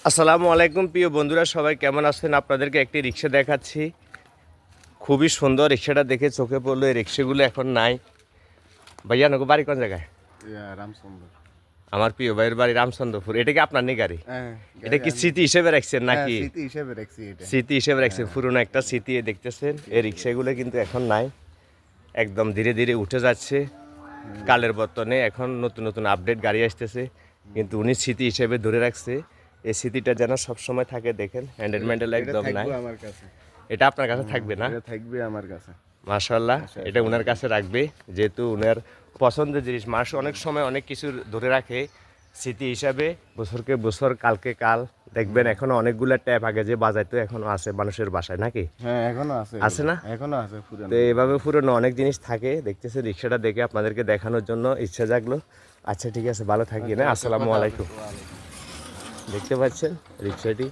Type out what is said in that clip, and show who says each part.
Speaker 1: আসসালামু আলাইকুম প্রিয় বন্ধুরা, সবাই কেমন আছেন? আপনাদেরকে একটি রিক্সা দেখাচ্ছি। খুবই সুন্দর রিক্সাটা দেখে চোখে পড়লো। এই রিক্সাগুলো এখন নাই। ভাইয়া নগো বাড়ি কোন জায়গায়?
Speaker 2: রামচন্দ্র।
Speaker 1: আমার প্রিয় ভাইয়ের বাড়ি রামচন্দ্রপুর। এটা কি আপনার নি গাড়ি?
Speaker 2: হ্যাঁ,
Speaker 1: এটা কি স্মৃতি হিসেবে রাখছেন নাকি?
Speaker 2: স্মৃতি হিসেবে রাখছি এটা।
Speaker 1: স্মৃতি হিসেবে রাখছেন, পুরনো একটা স্মৃতি। দেখতেছেন এই রিক্সাগুলো কিন্তু এখন নাই, একদম ধীরে ধীরে উঠে যাচ্ছে কালের বর্তনে। এখন নতুন নতুন আপডেট গাড়ি আসতেছে, কিন্তু উনি স্মৃতি হিসেবে ধরে রাখছে। এই স্মৃতিটা যেন সবসময় থাকে। দেখেন হ্যান্ডেল ম্যান্ডেল একদম নাই।
Speaker 2: আমার কাছে
Speaker 1: এটা আপনার কাছে থাকবে না?
Speaker 2: এটা থাকবে আমার কাছে।
Speaker 1: মাশাআল্লাহ, এটা উনার কাছে রাখবে, যেহেতু উনার পছন্দের জিনিস। মানুষ অনেক সময় অনেক কিছু ধরে রাখে স্মৃতি হিসাবে, বছরকে বছর কালকে কাল। দেখবেন এখনো অনেকগুলা ট্যাপ আগে যে বাজাইতো এখনো আছে মানুষের বাসায়, নাকি?
Speaker 2: হ্যাঁ, এখনো আছে।
Speaker 1: আছে না?
Speaker 2: এখনো আছে পুরানো।
Speaker 1: তো এভাবে পুরনো অনেক জিনিস থাকে। দেখতেছে রিক্সাটা দেখে আপনাদেরকে দেখানোর জন্য ইচ্ছা জাগলো। আচ্ছা ঠিক আছে, ভালো থাকি না। আসসালামু আলাইকুম। দেখতে পাচ্ছেন রিক্সাটি।